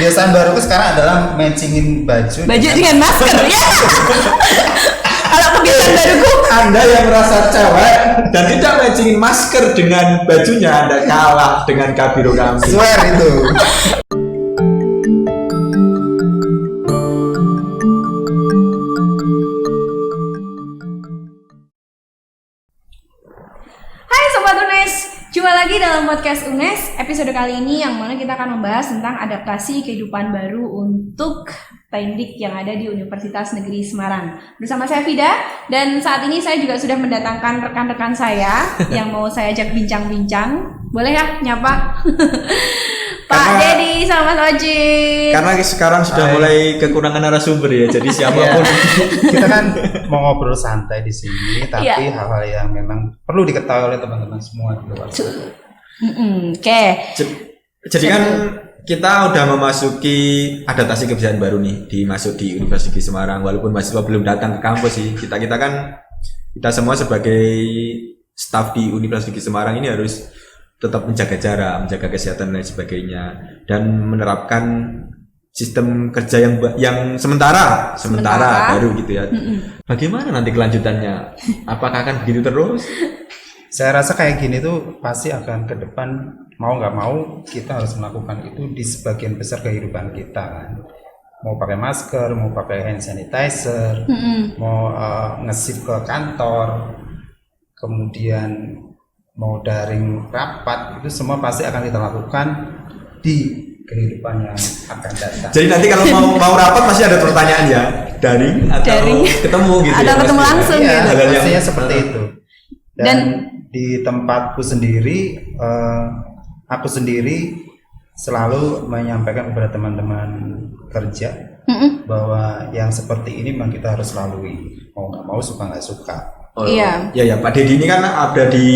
Kebiasaan baruku sekarang adalah matchingin baju dengan masker ya. Kalau kebiasaan baruku, Anda yang merasa cewek dan tidak matchingin masker dengan bajunya, Anda kalah dengan Kabiro kami. swear itu. hai Sobat UNES, jumpa lagi dalam podcast UNES. Episode kali ini yang mana kita akan membahas tentang adaptasi kehidupan baru untuk Tendik yang ada di Universitas Negeri Semarang. Bersama saya Vida, dan saat ini saya juga sudah mendatangkan rekan-rekan saya yang mau saya ajak bincang-bincang. Boleh ya nyapa? Pak Dedi sama Mas Oji. Karena sekarang sudah mulai kekurangan narasumber ya, jadi siapapun. Kita kan mau ngobrol santai di sini, tapi hal-hal yang memang perlu diketahui oleh teman-teman semua di luar sana. Oke. Jadi kan kita udah memasuki adaptasi kebiasaan baru nih, dimasuk di Universitas Negeri Semarang. Walaupun mahasiswa belum datang ke kampus sih, kita semua sebagai staf di Universitas Negeri Semarang ini harus tetap menjaga jarak, menjaga kesehatan dan lain sebagainya, dan menerapkan sistem kerja yang sementara baru gitu ya. Bagaimana nanti kelanjutannya? Apakah akan begitu terus? Saya rasa kayak gini tuh pasti akan ke depan, mau nggak mau kita harus melakukan itu di sebagian besar kehidupan kita kan. Mau pakai masker, mau pakai hand sanitizer, mau nge-shift ke kantor, kemudian mau daring rapat, itu semua pasti akan kita lakukan di kehidupan yang akan datang. Jadi nanti kalau mau rapat masih ada pertanyaan ya, daring atau ketemu gitu. Ada ketemu langsung ya, gitu. pastinya seperti itu. Dan di tempatku sendiri, aku sendiri selalu menyampaikan kepada teman-teman kerja bahwa yang seperti ini memang kita harus lalui, mau nggak mau, suka nggak suka. Iya. Ya Pak Dedi ini kan ada di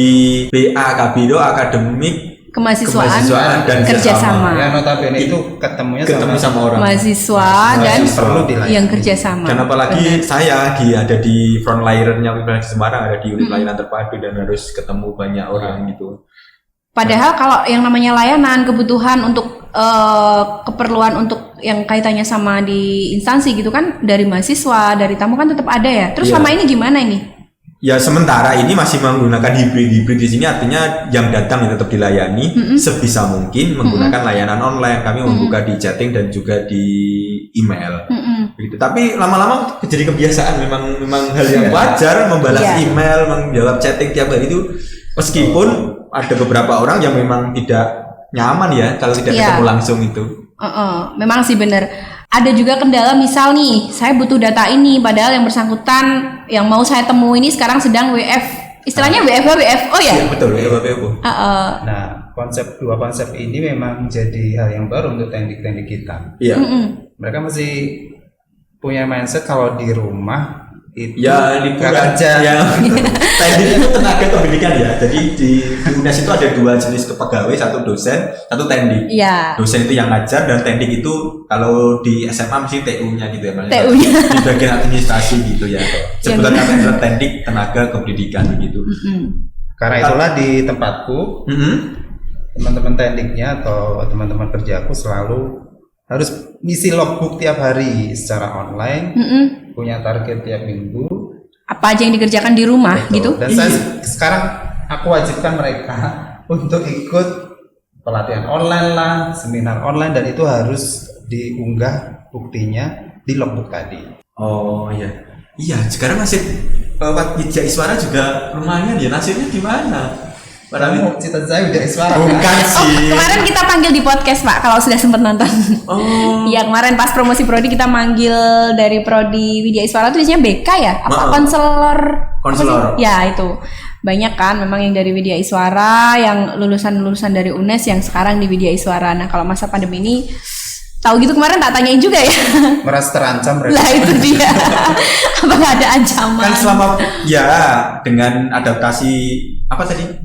BA Kabiro Akademik Kemahasiswaan dan kerjasama. Ya notabene itu ketemu sama orang mahasiswa dan perlu yang kerjasama. Dan apalagi saya ada di front line-nya Universitas Semarang, ada di unit layanan terpadu dan harus ketemu banyak orang gitu. Padahal kalau yang namanya layanan, kebutuhan untuk keperluan untuk yang kaitannya sama di instansi gitu kan, dari mahasiswa, dari tamu kan tetap ada ya. Terus selama ini gimana ini? Ya sementara ini masih menggunakan hibrid di sini, artinya yang datang tetap dilayani sebisa mungkin menggunakan layanan online. Kami membuka di chatting dan juga di email. Begitu. Tapi lama-lama jadi kebiasaan, memang hal yang wajar membalas email, menjawab chatting tiap hari itu. Meskipun ada beberapa orang yang memang tidak nyaman ya kalau tidak ketemu langsung itu. Memang sih benar. Ada juga kendala, misal nih saya butuh data ini, padahal yang bersangkutan yang mau saya temui ini sekarang sedang WF. Istilahnya WFH WFO ya? Iya betul, WFO. Nah, dua konsep ini memang jadi hal yang baru untuk teknik-teknik kita. Iya. Mereka masih punya mindset kalau di rumah itu kerja. Ya. Tendik itu tenaga kependidikan ya. Jadi di UNES itu ada dua jenis kepegawai, satu dosen, satu tendik. Iya. Dosen itu yang ngajar, dan tendik itu kalau di SMA mesti TU-nya gitu ya. TU-nya. Di bagian administrasi gitu ya. Sebutan kami adalah tendik tenaga kependidikan begitu. Karena itulah di tempatku teman-teman tendiknya atau teman-teman kerjaku selalu harus ngisi logbook tiap hari secara online, punya target tiap minggu. Apa aja yang dikerjakan di rumah gitu. Dan saya sekarang aku wajibkan mereka untuk ikut pelatihan online lah, seminar online, dan itu harus diunggah buktinya di logbook tadi. Oh iya. Iya, sekarang nasib Widya Iswara juga lumayan ya, nasibnya gimana? Padahal cita saya udah Iswara. Bukan sih. Kemarin kita panggil di podcast Pak, kalau sudah sempat nonton. Iya, kemarin pas promosi prodi kita manggil dari prodi Widya Iswara itu isinya BK ya? Apa konselor? Ya itu. Banyak kan memang yang dari Widya Iswara, yang lulusan dari UNES yang sekarang di Widya Iswara. Nah, kalau masa pandemi ini tahu gitu, kemarin tak tanyain juga ya. Merasa terancam mereka. Lah itu dia. Apakah ada ancaman? Kan selama dengan adaptasi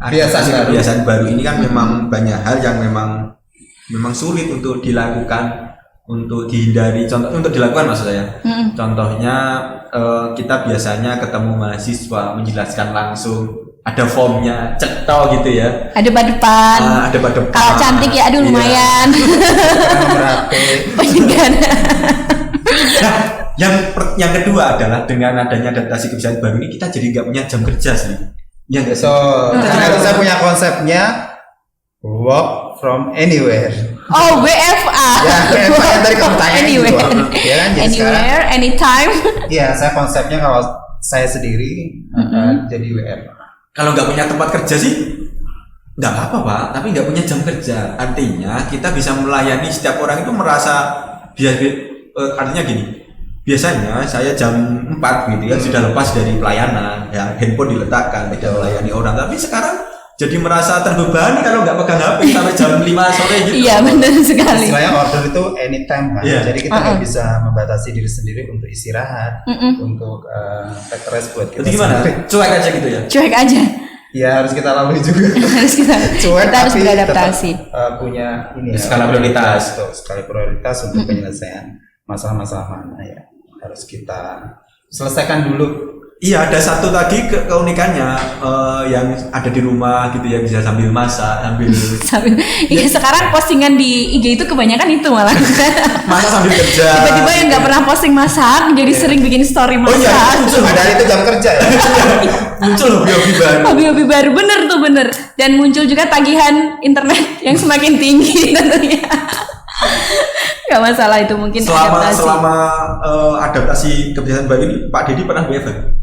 kebiasaan baru ini kan memang banyak hal yang memang sulit untuk dilakukan, untuk dihindari. Untuk dilakukan maksud saya. Contohnya kita biasanya ketemu mahasiswa menjelaskan langsung, ada formnya, cetok gitu ya. Ada depan. Ada depan. Kalau cantik ya, aduh lumayan. ada. Nah, yang kedua adalah dengan adanya adaptasi kebiasaan baru ini kita jadi nggak punya jam kerja sih. Ya nggak sih? So, karena itu saya punya konsepnya work from anywhere. Oh, WFA. Ya, WFA yang tadi kamu tanya Anywhere. gitu. Ya kan, jadi sekarang, Anywhere, anytime. iya, saya konsepnya kalau saya sendiri jadi WFA. Kalau nggak punya tempat kerja sih nggak apa-apa Pak, tapi nggak punya jam kerja. Artinya kita bisa melayani setiap orang itu merasa artinya gini. Biasanya saya jam 4 gitu ya sudah lepas dari pelayanan, ya handphone diletakkan tidak melayani orang. Tapi sekarang jadi merasa terbebani kalau nggak pegang HP sampai jam 5 sore gitu. Iya, benar sekali. Istilahnya order itu anytime kan. Iya. Jadi kita nggak bisa membatasi diri sendiri untuk istirahat, untuk take rest buat kita. Jadi gimana? sendiri. Cuek aja gitu ya. Cuek aja. Ya harus kita lalui juga. Harus kita harus tapi beradaptasi. tetap, punya ini Skala prioritas. skala prioritas untuk penyelesaian masalah-masalah mana ya harus kita selesaikan dulu. Iya, ada satu tadi keunikannya yang ada di rumah gitu ya, bisa sambil masak, Iya, sekarang postingan di IG itu kebanyakan itu malah. masak sambil kerja. Tiba-tiba yang nggak pernah posting masak jadi sering bikin story Oh masak. iya, muncul Padahal itu jam kerja ya. muncul hobi-hobi baru. Hobi-hobi baru, bener tuh, bener. Dan muncul juga tagihan internet yang semakin tinggi tentunya. Gak masalah itu, mungkin Selama adaptasi kebiasaan baru ini, Pak Dedi pernah WFH?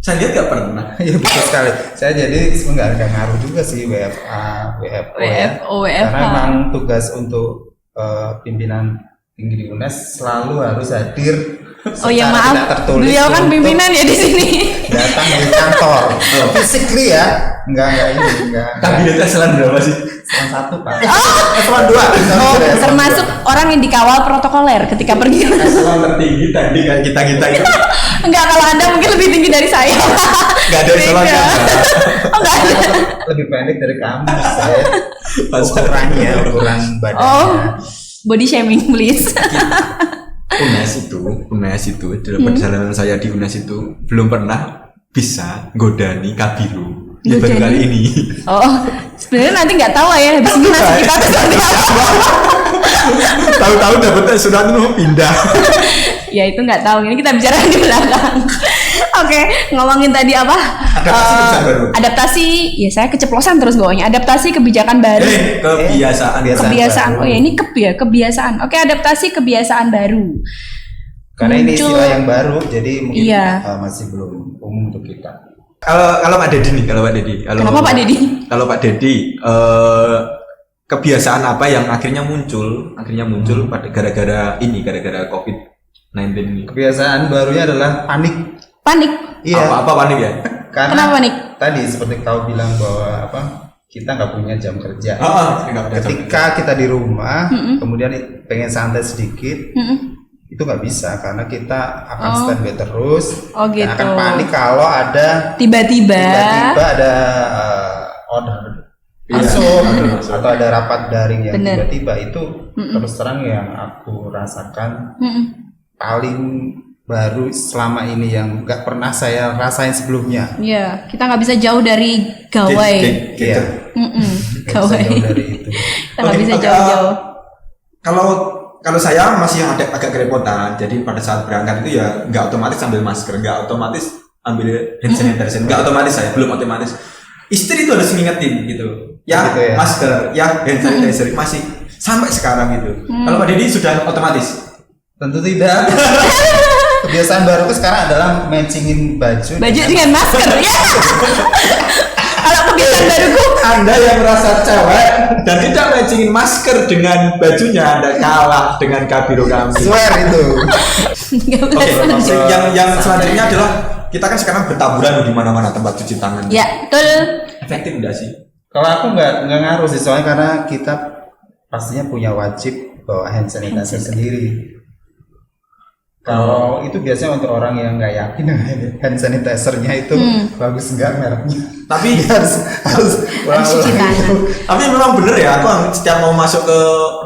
Saya lihat nggak pernah. Iya betul sekali. Saya jadi sebenarnya nggak ngaruh juga sih WFA, WFO ya. WFH. Karena memang tugas untuk pimpinan tinggi di UNES selalu harus hadir. Oh ya, secara maaf, tidak tertulis beliau kan untuk pimpinan ya di sini. datang di kantor. Physically ya, enggak ini, enggak. Kabinet eselon berapa sih? Eselon 1 Pak. Eselon 2. Oh, termasuk orang yang dikawal protokoler ketika pergi. Eselon tertinggi tadi kayak kita itu. Enggak, kalau Anda mungkin lebih tinggi dari saya. Nggak ada eselonnya. Oh, enggak ada. Lebih pendek dari kamu. Saya ukurannya, ukuran badannya. Oh, body shaming please. UNES itu dalam perjalanan saya di UNES itu belum pernah bisa godani Kabiru. Ya baru Godani? kali ini. Oh, sebenarnya nanti nggak tahu lah ya habis ini nasib kita tuh seperti apa. Tahu-tahu dapetnya surat itu pindah. Ya itu nggak tahu, ini kita bicara di belakang. Oke, ngomongin tadi apa? Adaptasi kebiasaan baru. Adaptasi, ya saya keceplosan terus bawahnya. Adaptasi kebijakan baru. Kebiasaan. Kebiasaan. baru. Oh ya, ini kebiasaan. Oke, adaptasi kebiasaan baru. Karena ini Muncul. istilah yang baru, jadi mungkin Iya. masih belum umum untuk kita. Kalau Pak Dedi nih, Kenapa Pak Dedi? Kalau Pak Dedi, kebiasaan apa yang akhirnya muncul pada gara-gara COVID-19 ini? Kebiasaan barunya adalah panik. Panik. Iya. Apa panik ya? Karena Kenapa panik? tadi seperti kau bilang bahwa kita nggak punya jam kerja. Nggak ada Ketika kita di rumah, kemudian pengen santai sedikit, itu nggak bisa karena kita akan standby terus. Oh, Dan gitu. akan panik kalau ada Tiba-tiba ada order masuk atau ada rapat daring yang Bener. tiba-tiba itu terus terang yang aku rasakan paling baru selama ini yang nggak pernah saya rasain sebelumnya. ya, kita nggak bisa jauh dari gawai. Gitu. Iya. Nggak bisa Gawai. jauh dari itu. Kita nggak Oke, bisa oke, jauh-jauh. Kalau saya masih agak kerepotan, jadi pada saat berangkat itu ya nggak otomatis ambil masker, nggak otomatis ambil hand sanitizer, nggak otomatis saya belum otomatis. Istri itu harus ngingetin gitu, ya, Gitu ya. masker, ya hand sanitizer masih sampai sekarang gitu. Kalau Pak Dedi sudah otomatis. Tentu tidak. Kebiasaan baruku sekarang adalah matchingin baju Dengan masker ya. Kalau kebiasaan baruku, Anda yang merasa cewek dan tidak matchingin masker dengan bajunya, Anda kalah dengan Kabiro kami. swear itu. nggak Oke, bisa. yang selanjutnya adalah kita kan sekarang bertaburan di mana-mana tempat cuci tangan. Ya, betul. Efektif enggak sih? Kalau aku nggak ngaruh sih soalnya karena kita pastinya punya wajib bawa hand sanitizer sendiri. Kalau itu biasanya untuk orang yang nggak yakin dengan hand sanitizer-nya itu bagus nggak mereknya. Tapi Dia harus cuci tangan. tapi memang bener ya, aku setiap mau masuk ke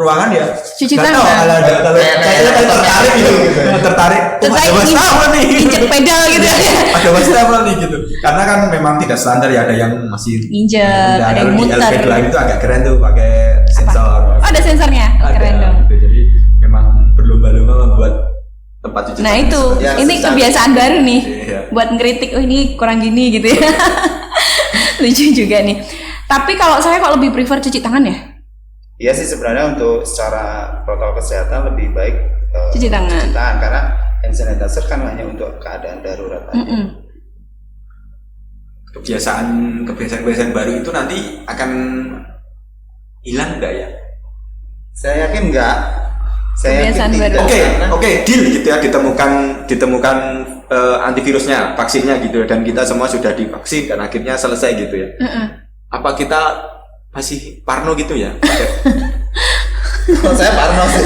ruangan ya Cuci nggak tangan. tahu, kalau kayaknya tertarik gitu, tertarik. Oh, ada wastafel nih. Injek pedal gitu ya. Ada wastafel nih gitu. Karena kan memang tidak standar ya, ada yang masih Injek, ada yang kalau di muter. LP2 itu agak keren tuh pakai sensor. Oh, ada sensornya. Oh, Ada, keren dong. gitu. Jadi memang berlomba-lomba tempat cuci Nah tangan itu, Ya, ini secara- kebiasaan baru nih Iya. buat ngeritik, oh ini kurang gini gitu ya. Lucu juga nih. Tapi kalau saya kok lebih prefer cuci tangan ya. Iya sih sebenarnya untuk secara protokol kesehatan lebih baik Cuci tangan. karena hand sanitizer kan hanya untuk keadaan darurat aja. Mm-mm. Kebiasaan baru itu nanti akan hilang nggak ya? Saya yakin enggak. Saya Kebiasaan yakin baru. tidak. Oke, Karena- oke, deal gitu ya, ditemukan antivirusnya, vaksinnya gitu, dan kita semua sudah divaksin dan akhirnya selesai gitu ya. Mm-mm. Apa kita masih parno gitu ya? Kalau saya parno sih.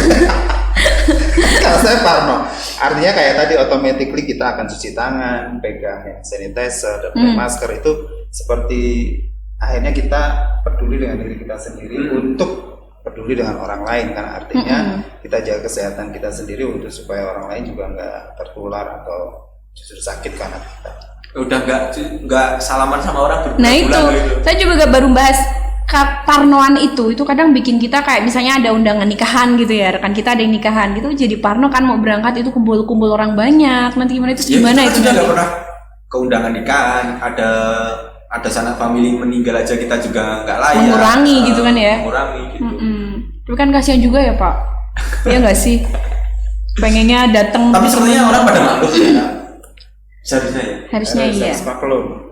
Kalau saya parno. Artinya kayak tadi automatically kita akan cuci tangan, pegang hand sanitizer, dan pakai masker itu seperti akhirnya kita peduli dengan diri kita sendiri untuk peduli dengan orang lain, karena artinya kita jaga kesehatan kita sendiri untuk supaya orang lain juga nggak tertular atau justru sakit karena kita. Udah nggak salaman sama orang berbulan-bulan Nah itu, gitu. saya juga baru bahas parnoan itu kadang bikin kita kayak misalnya ada undangan nikahan gitu ya, rekan kita ada yang nikahan gitu, jadi parno kan mau berangkat itu kumpul-kumpul orang banyak, nanti gimana itu gimana itu kita nanti? nggak pernah keundangan nikahan, ada sanak famili meninggal aja kita juga nggak layak. Mengurangi gitu kan ya? Mengurangi gitu. Tapi kan kasihan juga ya Pak, ya nggak sih? Pengennya datang. Tapi sebenarnya orang pada maklum ya. Seharusnya ya. Harusnya iya. Maklum.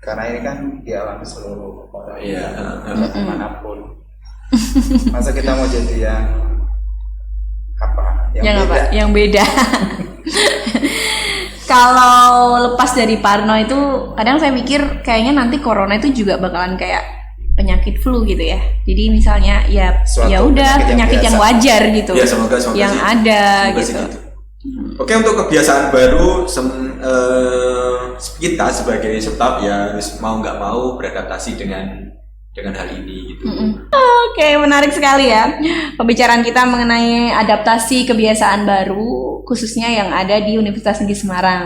Karena ini kan dialami seluruh orang Iya. manapun. Masa kita mau jadi yang apa? Yang apa? Yang beda. Kalau lepas dari parno itu, kadang saya mikir kayaknya nanti corona itu juga bakalan kayak penyakit flu gitu ya. Jadi misalnya ya Suatu ya udah penyakit yang biasa. wajar gitu. Ya semoga yang sih. ada Semoga sih gitu. Oke, untuk kebiasaan baru kita sebagai staff ya mau nggak mau beradaptasi dengan hal ini gitu. Oke, menarik sekali ya pembicaraan kita mengenai adaptasi kebiasaan baru, khususnya yang ada di Universitas Negeri Semarang.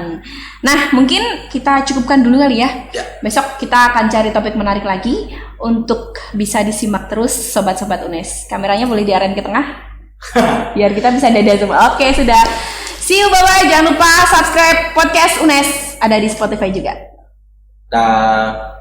Nah, mungkin kita cukupkan dulu kali ya. Ya. Besok kita akan cari topik menarik lagi untuk bisa disimak terus sobat-sobat UNES. Kameranya boleh diarahin ke tengah, biar kita bisa dada semua. Oke, sudah. See you, bye-bye. Jangan lupa subscribe podcast UNES, ada di Spotify juga. Nah.